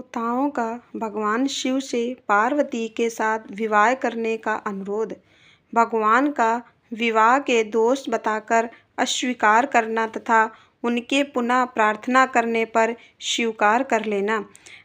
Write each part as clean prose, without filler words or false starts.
देवताओं का भगवान शिव से पार्वती के साथ विवाह करने का अनुरोध। भगवान का विवाह के दोष बताकर अस्वीकार करना तथा उनके पुनः प्रार्थना करने पर स्वीकार कर लेना।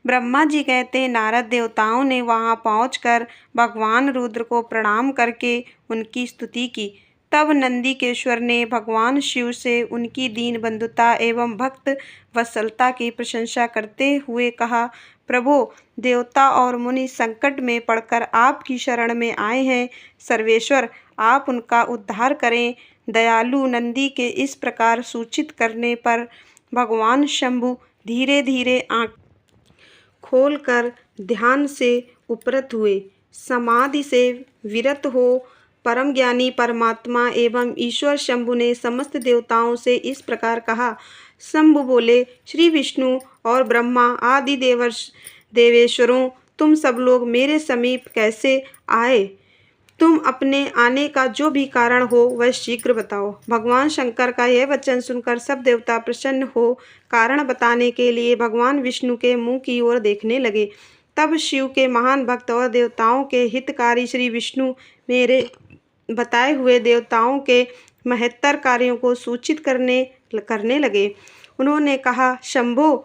ब्रह्मा जी कहते नारद देवताओं ने वहां पहुंचकर भगवान रुद्र को प्रणाम करके उनकी स्तुति की। तब नंदिकेश्वर ने भगवान शिव से उनकी दीन बंधुता एवं भक्त वत्सलता की प्रशंसा करते हुए कहा, प्रभो, देवता और मुनि संकट में पड़कर आपकी शरण में आए हैं। सर्वेश्वर, आप उनका उद्धार करें। दयालु नंदी के इस प्रकार सूचित करने पर भगवान शंभु धीरे धीरे आँख खोलकर ध्यान से उपरत हुए। समाधि से विरत हो परम ज्ञानी परमात्मा एवं ईश्वर शंभु ने समस्त देवताओं से इस प्रकार कहा। शंभु बोले, श्री विष्णु और ब्रह्मा आदि देवेश्वरों, तुम सब लोग मेरे समीप कैसे आए? तुम अपने आने का जो भी कारण हो वह शीघ्र बताओ। भगवान शंकर का यह वचन सुनकर सब देवता प्रसन्न हो कारण बताने के लिए भगवान विष्णु के मुंह की ओर देखने लगे। तब शिव के महान भक्त और देवताओं के हितकारी श्री विष्णु मेरे बताए हुए देवताओं के महत्तर कार्यों को सूचित करने लगे। उन्होंने कहा, शंभो,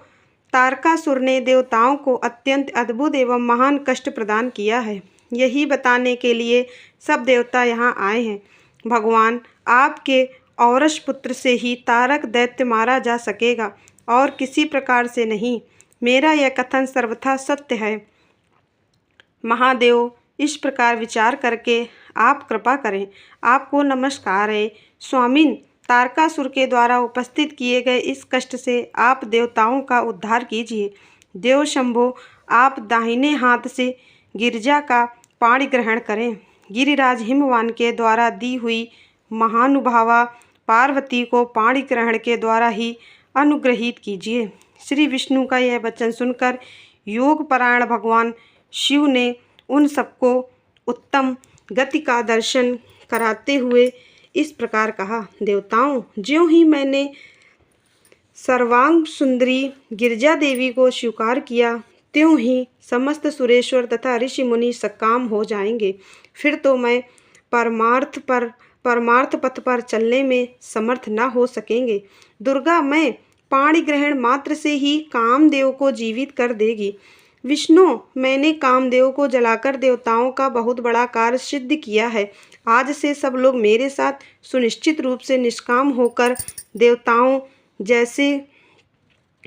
तारकासुर ने देवताओं को अत्यंत अद्भुत एवं महान कष्ट प्रदान किया है। यही बताने के लिए सब देवता यहाँ आए हैं। भगवान, आपके औरस पुत्र से ही तारक दैत्य मारा जा सकेगा और किसी प्रकार से नहीं। मेरा यह कथन सर्वथा सत्य है। महादेव, इस प्रकार विचार करके आप कृपा करें। आपको नमस्कार है। स्वामिन, तारकासुर के द्वारा उपस्थित किए गए इस कष्ट से आप देवताओं का उद्धार कीजिए। देव शंभो, आप दाहिने हाथ से गिरिजा का पाणी ग्रहण करें। गिरिराज हिमवान के द्वारा दी हुई महानुभावा पार्वती को पाणी ग्रहण के द्वारा ही अनुग्रहित कीजिए। श्री विष्णु का यह वचन सुनकर योग परायण भगवान शिव ने उन सबको उत्तम गति का दर्शन कराते हुए इस प्रकार कहा, देवताओं, ज्यों ही मैंने सर्वांग सुंदरी गिरिजा देवी को स्वीकार किया, त्यों ही समस्त सुरेश्वर तथा ऋषि मुनि सकाम हो जाएंगे। फिर तो मैं परमार्थ पथ पर चलने में समर्थ न हो सकेंगे। दुर्गा मैं पाणी ग्रहण मात्र से ही कामदेव को जीवित कर देगी। विष्णु, मैंने कामदेव को जलाकर देवताओं का बहुत बड़ा कार्य सिद्ध किया है। आज से सब लोग मेरे साथ सुनिश्चित रूप से निष्काम होकर देवताओं जैसे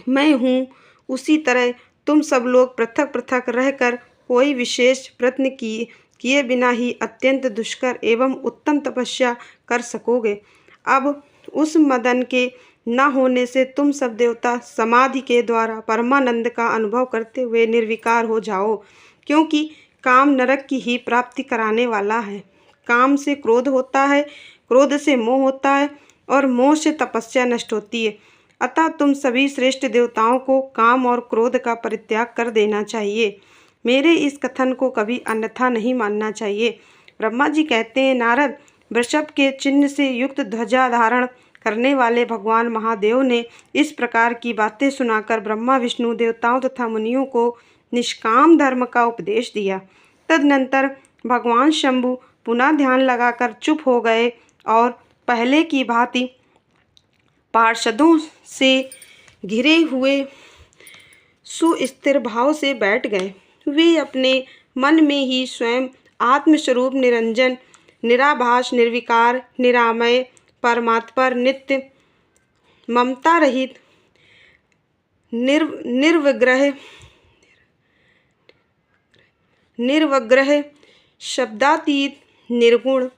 मैं हूँ उसी तरह तुम सब लोग पृथक पृथक रहकर कोई विशेष प्रयत्न किए बिना ही अत्यंत दुष्कर एवं उत्तम तपस्या कर सकोगे। अब उस मदन के न होने से तुम सब देवता समाधि के द्वारा परमानंद का अनुभव करते हुए निर्विकार हो जाओ, क्योंकि काम नरक की ही प्राप्ति कराने वाला है। काम से क्रोध होता है, क्रोध से मोह होता है और मोह से तपस्या नष्ट होती है। अतः तुम सभी श्रेष्ठ देवताओं को काम और क्रोध का परित्याग कर देना चाहिए। मेरे इस कथन को कभी अन्यथा नहीं मानना चाहिए। ब्रह्मा जी कहते हैं, नारद, वृषभ के चिन्ह से युक्त ध्वजा धारण करने वाले भगवान महादेव ने इस प्रकार की बातें सुनाकर ब्रह्मा विष्णु देवताओं तथा मुनियों को निष्काम धर्म का उपदेश दिया। तदनंतर भगवान शंभु पुनः ध्यान लगाकर चुप हो गए और पहले की भांति पार्षदों से घिरे हुए सुस्थिर भाव से बैठ गए। वे अपने मन में ही स्वयं आत्मस्वरूप निरंजन, निराभास, निर्विकार, निरामय, परमात्पर, नित्य, ममता रहित, निर्वग्रह, शब्दातीत, निर्गुण,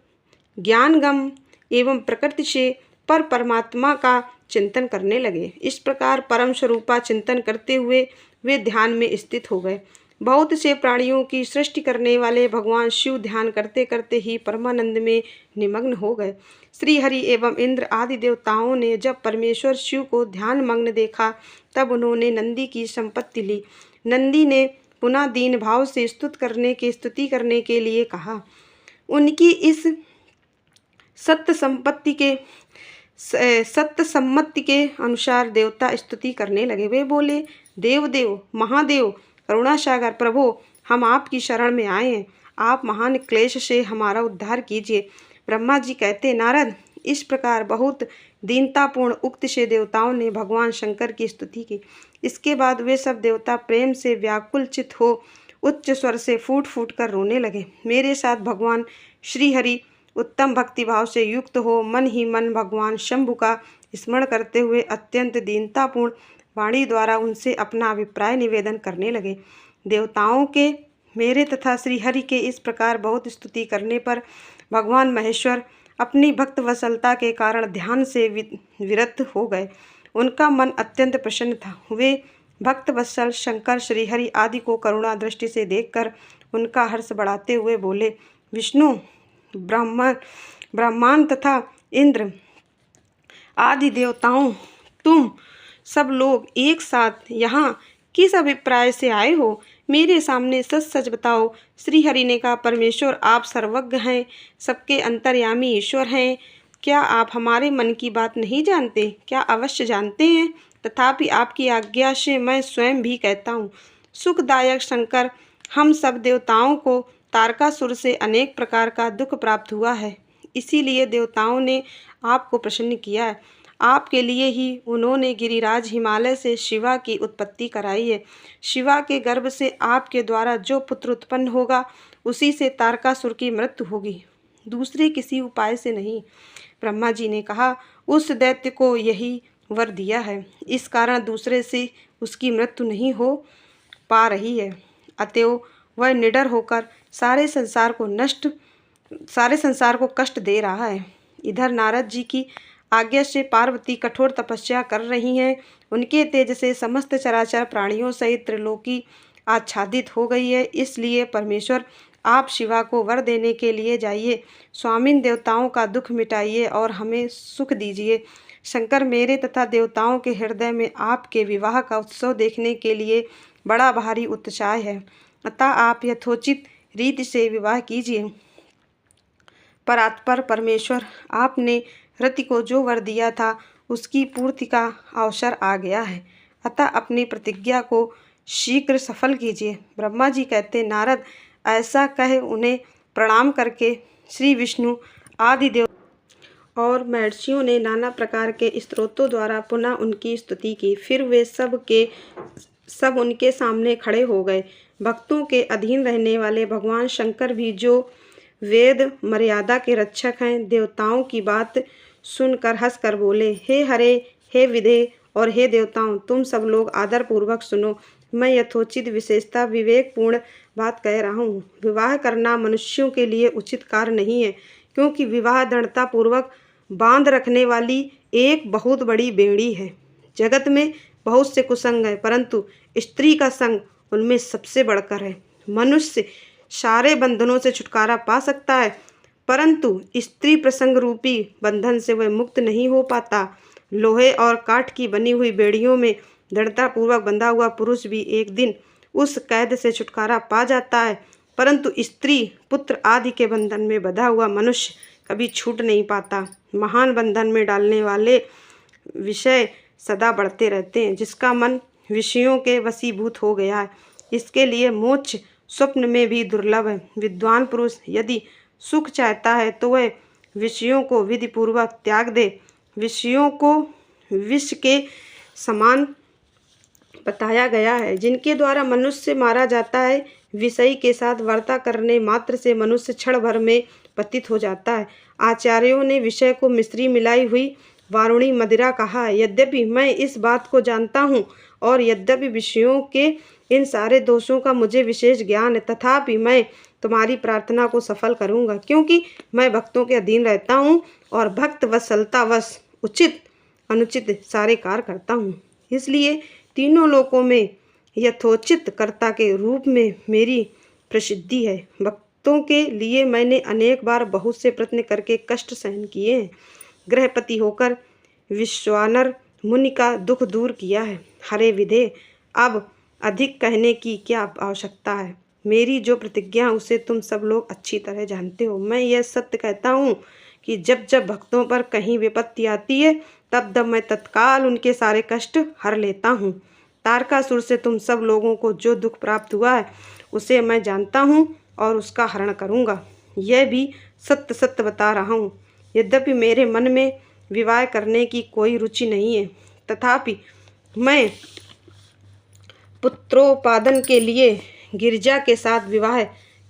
ज्ञानगम एवं प्रकृति से पर परमात्मा का चिंतन करने लगे। इस प्रकार परम स्वरूपा चिंतन करते हुए वे ध्यान में स्थित हो गए। बहुत से प्राणियों की सृष्टि करने वाले भगवान शिव ध्यान करते करते ही परमानंद में निमग्न हो गए। श्री हरि एवं इंद्र आदि देवताओं ने जब परमेश्वर शिव को ध्यान मग्न देखा तब उन्होंने नंदी की संपत्ति ली। नंदी ने पुनः दीन भाव से स्तुति करने के लिए कहा। उनकी इस सत्य सम्मति के अनुसार देवता स्तुति करने लगे। वे बोले, देव देव, महादेव, करुणासागर प्रभु, हम आपकी शरण में आए हैं, आप महान क्लेश से हमारा उद्धार कीजिए। ब्रह्मा जी कहते, नारद, इस प्रकार बहुत दीनतापूर्ण उक्ति से देवताओं ने भगवान शंकर की स्तुति की। इसके बाद वे सब देवता प्रेम से व्याकुल चित हो उच्च स्वर से फूट फूट कर रोने लगे। मेरे साथ भगवान श्रीहरि उत्तम भक्तिभाव से युक्त हो मन ही मन भगवान शंभु का स्मरण करते हुए अत्यंत दीनतापूर्ण वाणी द्वारा उनसे अपना अभिप्राय निवेदन करने लगे। देवताओं के मेरे तथा श्रीहरि के इस प्रकार बहुत स्तुति करने पर भगवान महेश्वर अपनी भक्त वत्सलता के कारण ध्यान से विरत हो गए। उनका मन अत्यंत प्रसन्न था। वे भक्त वत्सल शंकर, श्रीहरि आदि को करुणा दृष्टि से देखकर उनका हर्ष बढ़ाते हुए बोले, विष्णु, ब्रह्मांड तथा इंद्र आदि देवताओं, तुम सब लोग एक साथ यहाँ किस अभिप्राय से आए हो? मेरे सामने सच सच बताओ। श्रीहरि ने कहा, परमेश्वर, आप सर्वज्ञ हैं, सबके अंतर्यामी ईश्वर हैं। क्या आप हमारे मन की बात नहीं जानते? क्या अवश्य जानते हैं? तथापि आपकी आज्ञा से मैं स्वयं भी कहता हूँ। सुखदायक शंकर, हम सब देवताओं को तारकासुर से अनेक प्रकार का दुख प्राप्त हुआ है, इसीलिए देवताओं ने आपको प्रसन्न किया है। आपके लिए ही उन्होंने गिरिराज हिमालय से शिवा की उत्पत्ति कराई है। शिवा के गर्भ से आपके द्वारा जो पुत्र उत्पन्न होगा उसी से तारकासुर की मृत्यु होगी, दूसरे किसी उपाय से नहीं। ब्रह्मा जी ने कहा, उस दैत्य को यही वर दिया है, इस कारण दूसरे से उसकी मृत्यु नहीं हो पा रही है। अतएव वह निडर होकर सारे संसार को कष्ट दे रहा है। इधर नारद जी की आज्ञा से पार्वती कठोर तपस्या कर रही हैं। उनके तेज से समस्त चराचर प्राणियों सहित त्रिलोकी आच्छादित हो गई है। इसलिए परमेश्वर, आप शिवा को वर देने के लिए जाइए, स्वामिन देवताओं का दुख मिटाइए और हमें सुख दीजिए। शंकर, मेरे तथा देवताओं के हृदय में आपके विवाह का उत्सव देखने के लिए बड़ा भारी उत्साह है, अतः आप यथोचित रीति से विवाह कीजिए। परात्पर परमेश्वर, आपने रति को जो वर दिया था उसकी पूर्ति का अवसर आ गया है, अतः अपनी प्रतिज्ञा को शीघ्र सफल कीजिए। ब्रह्मा जी कहते, नारद, ऐसा कह उन्हें प्रणाम करके श्री विष्णु आदि देव और महर्षियों ने नाना प्रकार के स्तोत्रों द्वारा पुनः उनकी स्तुति की। फिर वे सब उनके सामने खड़े हो गए। भक्तों के अधीन रहने वाले भगवान शंकर भी, जो वेद मर्यादा के रक्षक हैं, देवताओं की बात सुनकर हंसकर बोले, हे हरे, हे विधे और हे देवताओं, तुम सब लोग आदर पूर्वक सुनो। मैं यथोचित विशेषता विवेकपूर्ण बात कह रहा हूँ। विवाह करना मनुष्यों के लिए उचित कार्य नहीं है, क्योंकि विवाह दृढ़ता पूर्वक बांध रखने वाली एक बहुत बड़ी बेड़ी है। जगत में बहुत से कुसंग हैं, परंतु स्त्री का संग उनमें सबसे बढ़कर है। मनुष्य सारे बंधनों से छुटकारा पा सकता है, परंतु स्त्री प्रसंग रूपी बंधन से वह मुक्त नहीं हो पाता। लोहे और काठ की बनी हुई बेड़ियों में दृढ़तापूर्वक बंधा हुआ पुरुष भी एक दिन उस कैद से छुटकारा पा जाता है, परंतु स्त्री, पुत्र आदि के बंधन में बंधा हुआ मनुष्य कभी छूट नहीं पाता। महान बंधन में डालने वाले विषय सदा बढ़ते रहते हैं। जिसका मन विषयों के वशीभूत हो गया है, इसके लिए मोक्ष स्वप्न में भी दुर्लभ है। विद्वान पुरुष यदि सुख चाहता है तो वह विषयों को विधिपूर्वक त्याग दे। विषयों को विष के समान बताया गया है, जिनके द्वारा मनुष्य मारा जाता है। विषय के साथ वार्ता करने मात्र से मनुष्य क्षण भर में पतित हो जाता है। आचार्यों ने विषय को मिश्री मिलाई हुई वारुणी मदिरा कहा है। यद्यपि मैं इस बात को जानता हूँ और यद्यपि विषयों के इन सारे दोषों का मुझे विशेष ज्ञान है, तथापि मैं तुम्हारी प्रार्थना को सफल करूँगा, क्योंकि मैं भक्तों के अधीन रहता हूँ और भक्त वत्सलतावश उचित अनुचित सारे कार्य करता हूँ। इसलिए तीनों लोकों में यथोचित कर्ता के रूप में मेरी प्रसिद्धि है। भक्तों के लिए मैंने अनेक बार बहुत से प्रयत्न करके कष्ट सहन किए हैं। गृहपति होकर विश्वानर मुनि का दुख दूर किया है। हरे विधे, अब अधिक कहने की क्या आवश्यकता है? मेरी जो प्रतिज्ञा उसे तुम सब लोग अच्छी तरह जानते हो। मैं यह सत्य कहता हूँ कि जब जब भक्तों पर कहीं विपत्ति आती है, तब तब मैं तत्काल उनके सारे कष्ट हर लेता हूँ। तारकासुर से तुम सब लोगों को जो दुख प्राप्त हुआ है उसे मैं जानता हूँ और उसका हरण करूँगा। यह भी सत्य सत्य बता रहा हूँ। यद्यपि मेरे मन में विवाह करने की कोई रुचि नहीं है, तथापि मैं पुत्रोत्पादन के लिए गिरिजा के साथ विवाह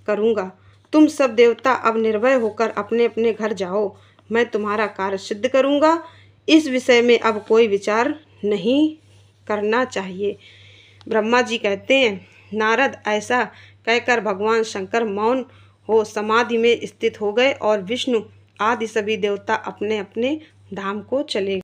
करूँगा। तुम सब देवता अब निर्भय होकर अपने अपने घर जाओ। मैं तुम्हारा कार्य सिद्ध करूँगा। इस विषय में अब कोई विचार नहीं करना चाहिए। ब्रह्मा जी कहते हैं, नारद ऐसा कहकर भगवान शंकर मौन हो समाधि में स्थित हो गए और विष्णु आदि सभी देवता अपने अपने धाम को चले गए।